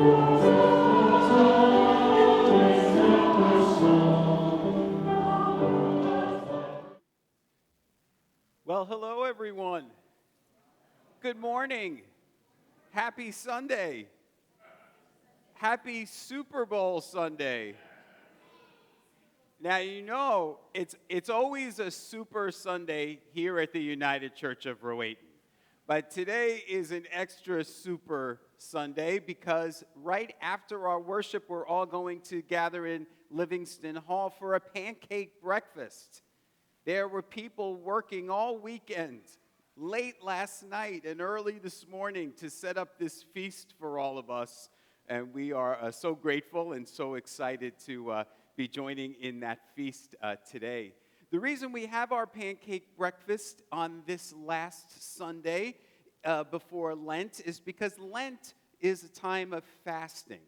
Well, hello, everyone. Good morning. Happy Sunday. Happy Super Bowl Sunday. Now, you know, it's always a Super Sunday here at the United Church of Rowayton. But today is an extra Super Sunday because right after our worship, we're all going to gather in Livingston Hall for a pancake breakfast. There were people working all weekend, late last night and early this morning to set up this feast for all of us. And we are so grateful and so excited to be joining in that feast today. The reason we have our pancake breakfast on this last Sunday before Lent is because Lent is a time of fasting.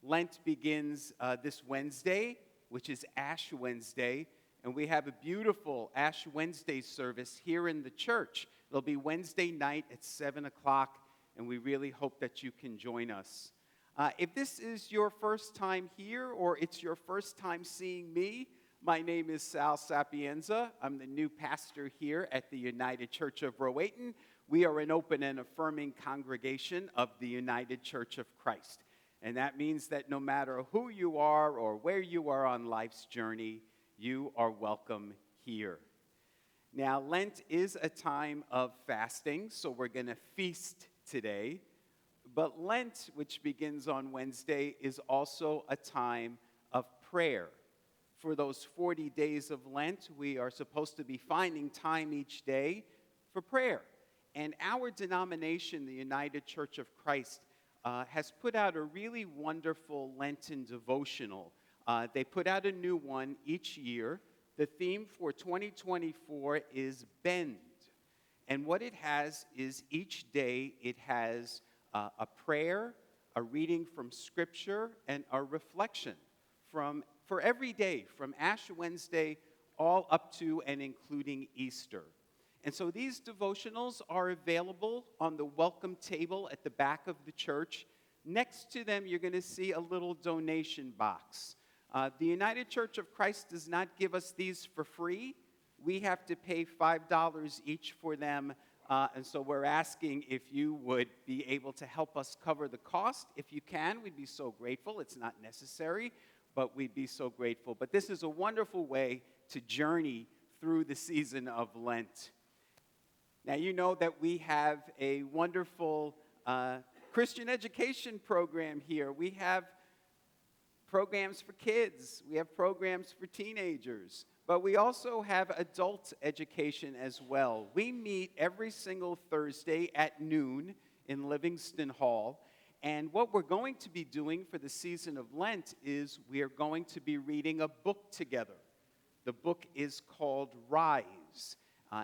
Lent begins this Wednesday, which is Ash Wednesday. And we have a beautiful Ash Wednesday service here in the church. It'll be Wednesday night at 7 o'clock, and we really hope that you can join us. If this is your first time here or it's your first time seeing me, my name is Sal Sapienza. I'm the new pastor here at the United Church of Rowayton. We are an open and affirming congregation of the United Church of Christ. And that means that no matter who you are or where you are on life's journey, you are welcome here. Now, Lent is a time of fasting, so we're going to feast today. But Lent, which begins on Wednesday, is also a time of prayer. For those 40 days of Lent, we are supposed to be finding time each day for prayer. And our denomination, the United Church of Christ, has put out a really wonderful Lenten devotional. They put out a new one each year. The theme for 2024 is Bend. And what it has is each day it has a prayer, a reading from Scripture, and a reflection for every day, from Ash Wednesday all up to and including Easter. And so these devotionals are available on the welcome table at the back of the church. Next to them, you're going to see a little donation box. The United Church of Christ does not give us these for free. We have to pay $5 each for them, and so we're asking if you would be able to help us cover the cost. If you can, we'd be so grateful. It's not necessary, but we'd be so grateful. But this is a wonderful way to journey through the season of Lent. Now, you know that we have a wonderful Christian education program here. We have programs for kids, we have programs for teenagers, but we also have adult education as well. We meet every single Thursday at noon in Livingston Hall, and what we're going to be doing for the season of Lent is we are going to be reading a book together. The book is called Rise,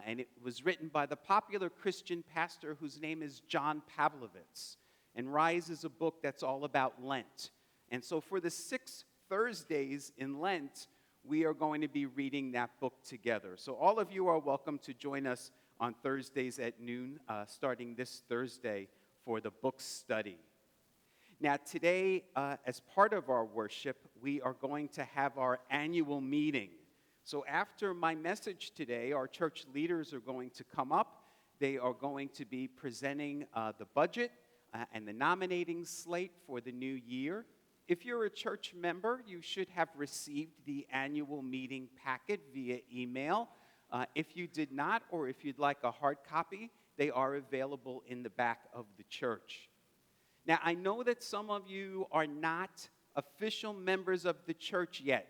and it was written by the popular Christian pastor whose name is John Pavlovitz. And Rise is a book that's all about Lent. And so for the 6 Thursdays in Lent, we are going to be reading that book together. So all of you are welcome to join us on Thursdays at noon, starting this Thursday for the book study. Now today, as part of our worship, we are going to have our annual meeting. So after my message today, our church leaders are going to come up. They are going to be presenting the budget and the nominating slate for the new year. If you're a church member, you should have received the annual meeting packet via email. If you did not, or if you'd like a hard copy, they are available in the back of the church. Now, I know that some of you are not official members of the church yet.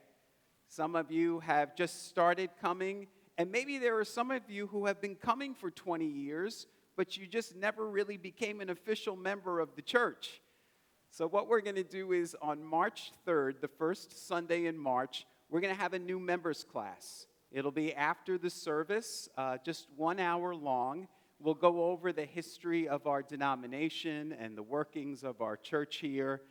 Some of you have just started coming, and maybe there are some of you who have been coming for 20 years, but you just never really became an official member of the church. So what we're going to do is on March 3rd, the first Sunday in March, we're going to have a new members class. It'll be after the service, just 1 hour long. We'll go over the history of our denomination and the workings of our church here.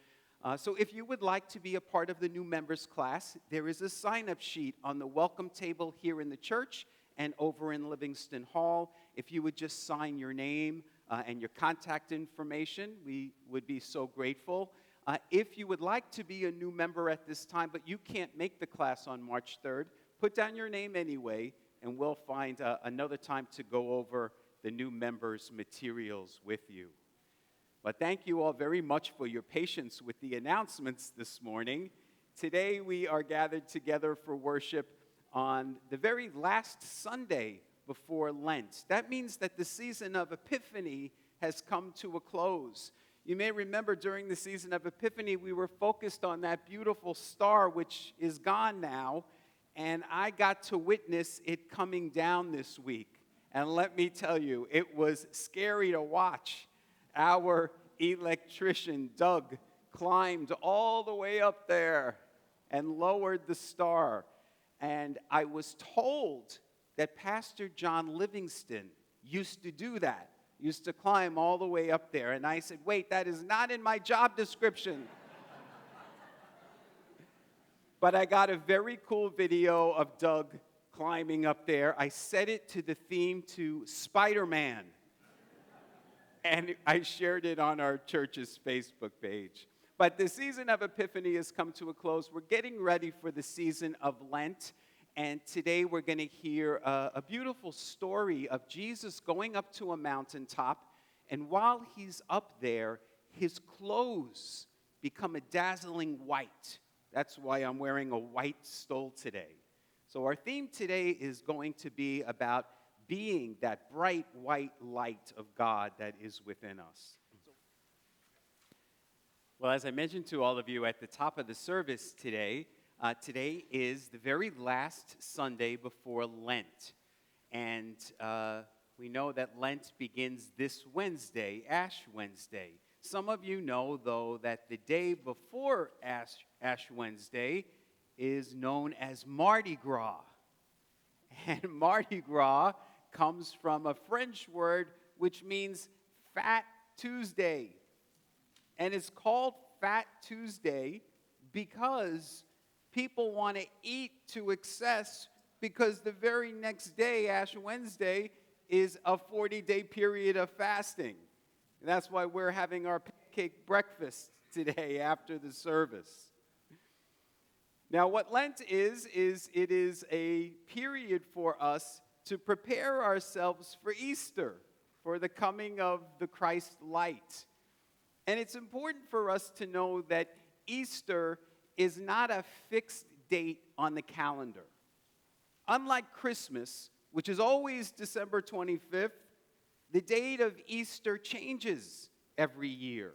So if you would like to be a part of the new members class, there is a sign-up sheet on the welcome table here in the church and over in Livingston Hall. If you would just sign your name and your contact information, we would be so grateful. If you would like to be a new member at this time, but you can't make the class on March 3rd, put down your name anyway, and we'll find another time to go over the new members' materials with you. But thank you all very much for your patience with the announcements this morning. Today we are gathered together for worship on the very last Sunday before Lent. That means that the season of Epiphany has come to a close. You may remember during the season of Epiphany, we were focused on that beautiful star, which is gone now, and I got to witness it coming down this week. And let me tell you, it was scary to watch. Our electrician, Doug, climbed all the way up there and lowered the star. And I was told that Pastor John Livingston used to do that, used to climb all the way up there. And I said, wait, that is not in my job description. But I got a very cool video of Doug climbing up there. I set it to the theme to Spider-Man. And I shared it on our church's Facebook page. But the season of Epiphany has come to a close. We're getting ready for the season of Lent. And today we're going to hear a beautiful story of Jesus going up to a mountaintop. And while he's up there, his clothes become a dazzling white. That's why I'm wearing a white stole today. So our theme today is going to be about being that bright white light of God that is within us. Well, as I mentioned to all of you at the top of the service today, today is the very last Sunday before Lent. And we know that Lent begins this Wednesday, Ash Wednesday. Some of you know, though, that the day before Ash Wednesday is known as Mardi Gras. And Mardi Gras comes from a French word which means Fat Tuesday. And it's called Fat Tuesday because people want to eat to excess because the very next day, Ash Wednesday, is a 40-day period of fasting. And that's why we're having our pancake breakfast today after the service. Now, what Lent is it is a period for us to prepare ourselves for Easter, for the coming of the Christ light. And it's important for us to know that Easter is not a fixed date on the calendar. Unlike Christmas, which is always December 25th, the date of Easter changes every year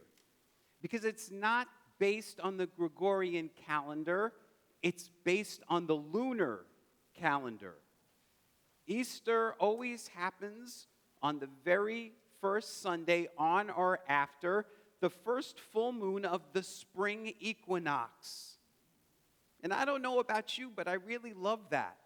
because it's not based on the Gregorian calendar, it's based on the lunar calendar. Easter always happens on the very first Sunday on or after the first full moon of the spring equinox. And I don't know about you, but I really love that.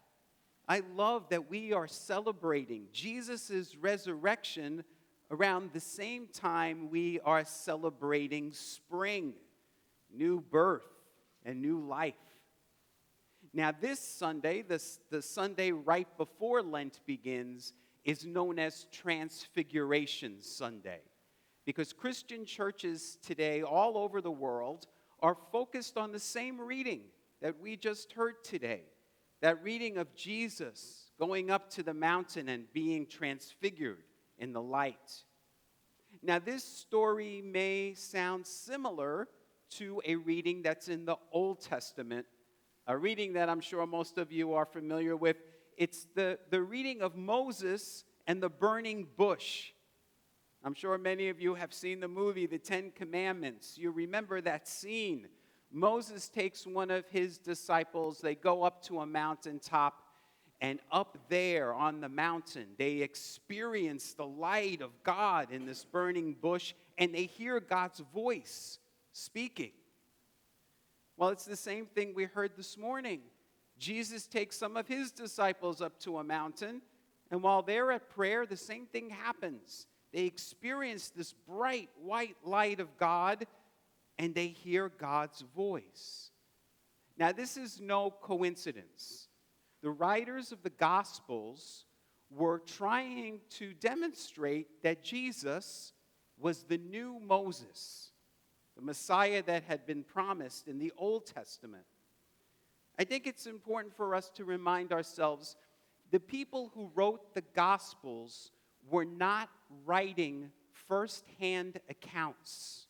I love that we are celebrating Jesus' resurrection around the same time we are celebrating spring, new birth, and new life. Now, this Sunday, the Sunday right before Lent begins, is known as Transfiguration Sunday. Because Christian churches today all over the world are focused on the same reading that we just heard today. That reading of Jesus going up to the mountain and being transfigured in the light. Now, this story may sound similar to a reading that's in the Old Testament, a reading that I'm sure most of you are familiar with. It's the reading of Moses and the burning bush. I'm sure many of you have seen the movie, The Ten Commandments. You remember that scene. Moses takes one of his disciples. They go up to a mountaintop, and up there on the mountain, they experience the light of God in this burning bush, and they hear God's voice speaking. Well, it's the same thing we heard this morning. Jesus takes some of his disciples up to a mountain, and while they're at prayer, the same thing happens. They experience this bright white light of God, and they hear God's voice. Now, this is no coincidence. The writers of the Gospels were trying to demonstrate that Jesus was the new Moses, the Messiah that had been promised in the Old Testament. I think it's important for us to remind ourselves the people who wrote the Gospels were not writing first-hand accounts.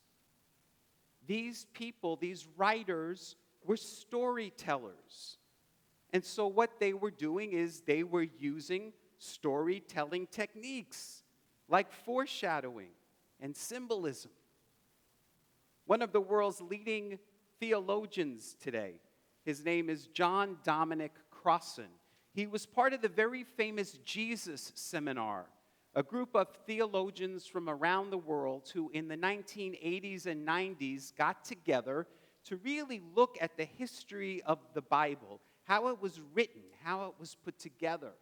These people, these writers, were storytellers. And so what they were doing is they were using storytelling techniques like foreshadowing and symbolism. One of the world's leading theologians today, his name is John Dominic Crossan. He was part of the very famous Jesus Seminar, a group of theologians from around the world who in the 1980s and 90s got together to really look at the history of the Bible, how it was written, how it was put together.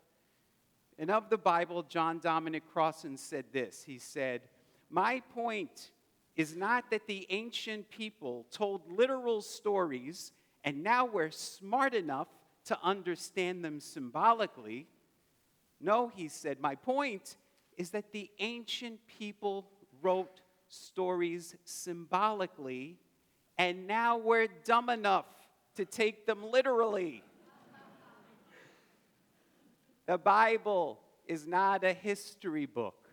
And of the Bible, John Dominic Crossan said this. He said, "My point is not that the ancient people told literal stories and now we're smart enough to understand them symbolically. No," he said, "my point is that the ancient people wrote stories symbolically and now we're dumb enough to take them literally." The Bible is not a history book.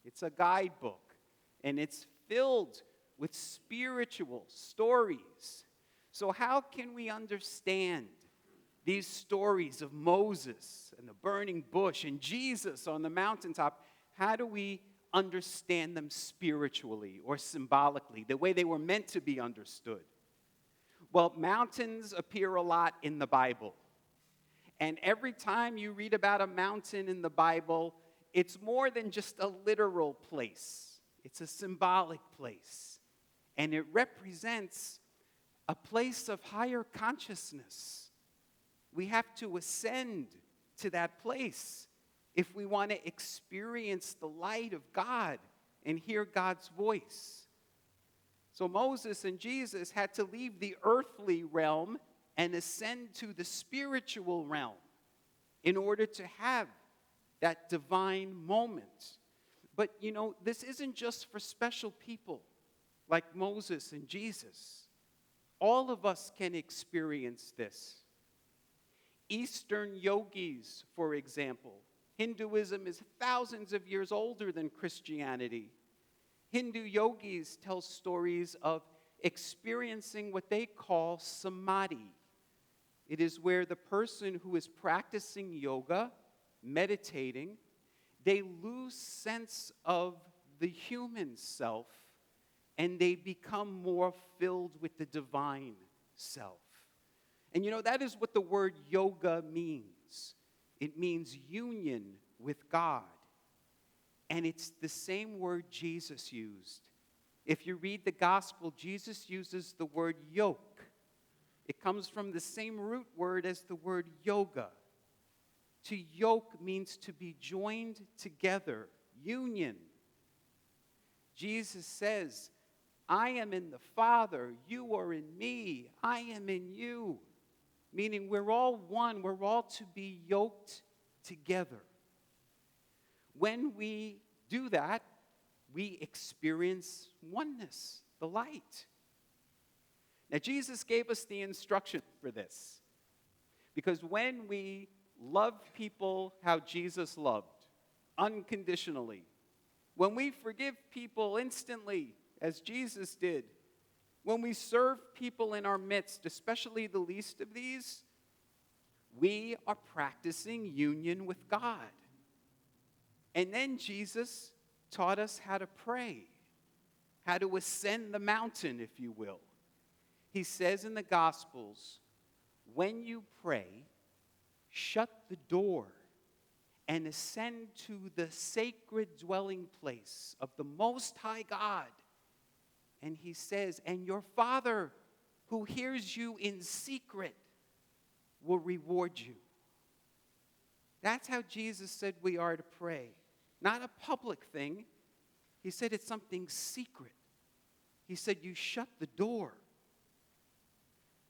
It's a guidebook, and it's filled with spiritual stories. So how can we understand these stories of Moses and the burning bush and Jesus on the mountaintop? How do we understand them spiritually or symbolically, the way they were meant to be understood? Well, mountains appear a lot in the Bible. And every time you read about a mountain in the Bible, it's more than just a literal place. It's a symbolic place. And it represents a place of higher consciousness. We have to ascend to that place if we want to experience the light of God and hear God's voice. So Moses and Jesus had to leave the earthly realm and ascend to the spiritual realm in order to have that divine moment. But, this isn't just for special people like Moses and Jesus. All of us can experience this. Eastern yogis, for example. Hinduism is thousands of years older than Christianity. Hindu yogis tell stories of experiencing what they call samadhi. It is where the person who is practicing yoga, meditating, they lose sense of the human self and they become more filled with the divine self. And that is what the word yoga means. It means union with God. And it's the same word Jesus used. If you read the gospel, Jesus uses the word yoke. It comes from the same root word as the word yoga. To yoke means to be joined together, union. Jesus says, "I am in the Father, you are in me, I am in you." Meaning we're all one, we're all to be yoked together. When we do that, we experience oneness, the light. Now, Jesus gave us the instruction for this. Because when we love people how Jesus loved, unconditionally, when we forgive people instantly, as Jesus did, when we serve people in our midst, especially the least of these, we are practicing union with God. And then Jesus taught us how to pray, how to ascend the mountain, if you will. He says in the Gospels, when you pray, shut the door and ascend to the sacred dwelling place of the Most High God. And he says, and your Father who hears you in secret will reward you. That's how Jesus said we are to pray. Not a public thing. He said it's something secret. He said you shut the door.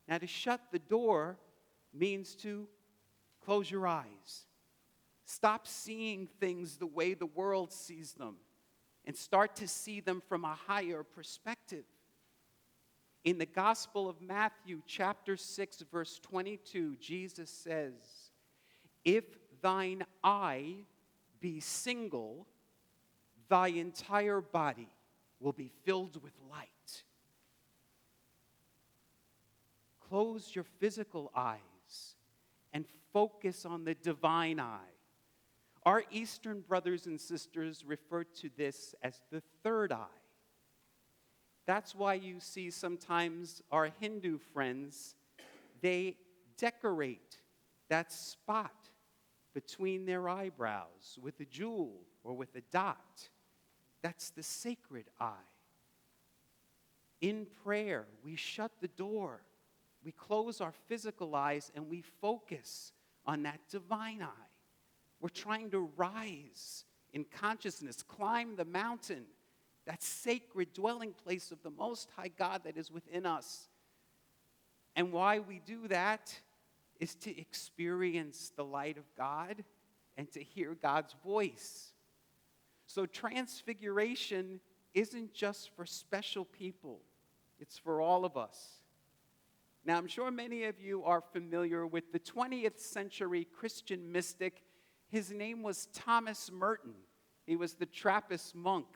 Now, to shut the door means to close your eyes. Stop seeing things the way the world sees them and start to see them from a higher perspective. In the Gospel of Matthew, chapter 6, verse 22, Jesus says, "If thine eye be single, thy entire body will be filled with light." Close your physical eyes and focus on the divine eye. Our Eastern brothers and sisters refer to this as the third eye. That's why you see sometimes our Hindu friends, they decorate that spot between their eyebrows with a jewel or with a dot. That's the sacred eye. In prayer, we shut the door. We close our physical eyes and we focus on that divine eye. We're trying to rise in consciousness, climb the mountain, that sacred dwelling place of the Most High God that is within us. And why we do that is to experience the light of God and to hear God's voice. So Transfiguration isn't just for special people. It's for all of us. Now, I'm sure many of you are familiar with the 20th century Christian mystic. His name was Thomas Merton. He was the Trappist monk.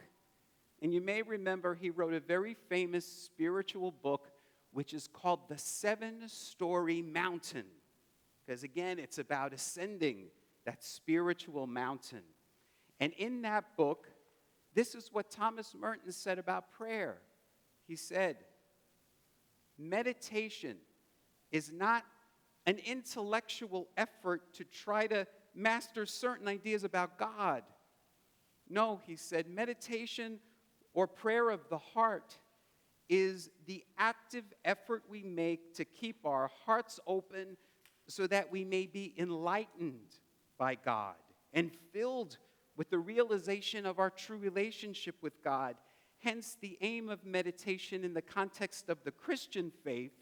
And you may remember he wrote a very famous spiritual book, which is called The Seven-Story Mountain. Because again, it's about ascending that spiritual mountain. And in that book, this is what Thomas Merton said about prayer. He said, meditation is not an intellectual effort to try to master certain ideas about God. No, he said, meditation or prayer of the heart is the active effort we make to keep our hearts open so that we may be enlightened by God and filled with the realization of our true relationship with God. Hence, the aim of meditation in the context of the Christian faith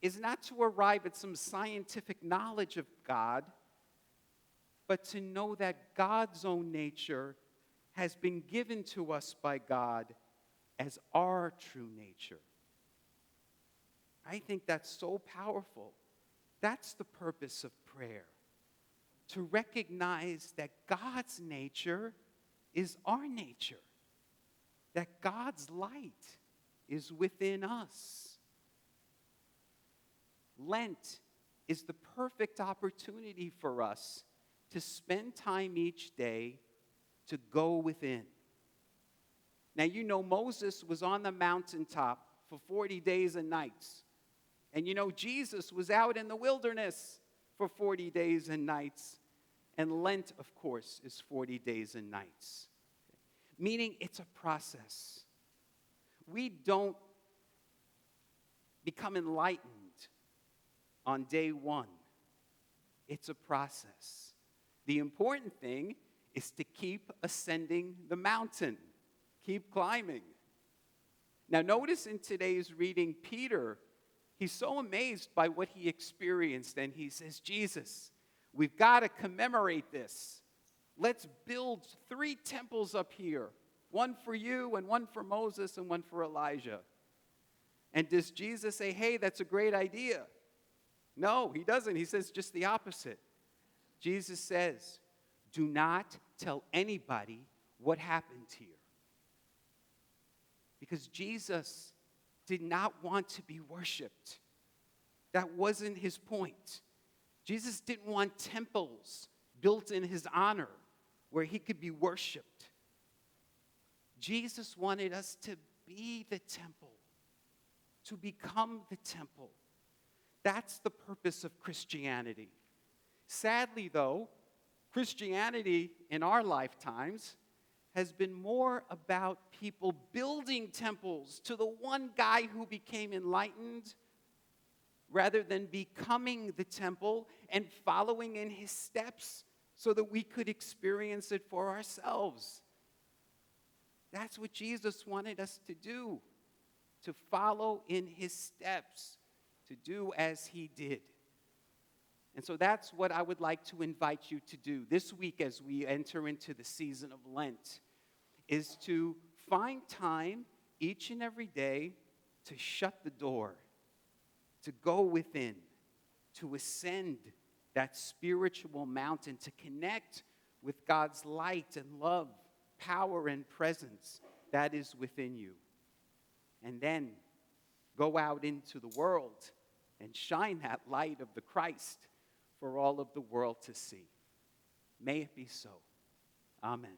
is not to arrive at some scientific knowledge of God, but to know that God's own nature has been given to us by God as our true nature. I think that's so powerful. That's the purpose of prayer, to recognize that God's nature is our nature, that God's light is within us. Lent is the perfect opportunity for us to spend time each day to go within. Now, you know Moses was on the mountaintop for 40 days and nights. And you know Jesus was out in the wilderness for 40 days and nights. And Lent, of course, is 40 days and nights. Meaning it's a process. We don't become enlightened on day one. It's a process. The important thing is to keep ascending the mountain. Keep climbing. Now notice in today's reading, Peter, he's so amazed by what he experienced, and he says, Jesus, we've got to commemorate this. Let's build 3 temples up here. One for you, and one for Moses, and one for Elijah. And does Jesus say, hey, that's a great idea? No, he doesn't. He says just the opposite. Jesus says, do not tell anybody what happened here. Because Jesus did not want to be worshiped. That wasn't his point. Jesus didn't want temples built in his honor where he could be worshiped. Jesus wanted us to be the temple, to become the temple. That's the purpose of Christianity. Sadly, though, Christianity in our lifetimes has been more about people building temples to the one guy who became enlightened rather than becoming the temple and following in his steps so that we could experience it for ourselves. That's what Jesus wanted us to do, to follow in his steps, to do as he did. And so that's what I would like to invite you to do this week as we enter into the season of Lent, is to find time each and every day to shut the door, to go within, to ascend that spiritual mountain, to connect with God's light and love, power and presence that is within you. And then go out into the world and shine that light of the Christ for all of the world to see. May it be so. Amen.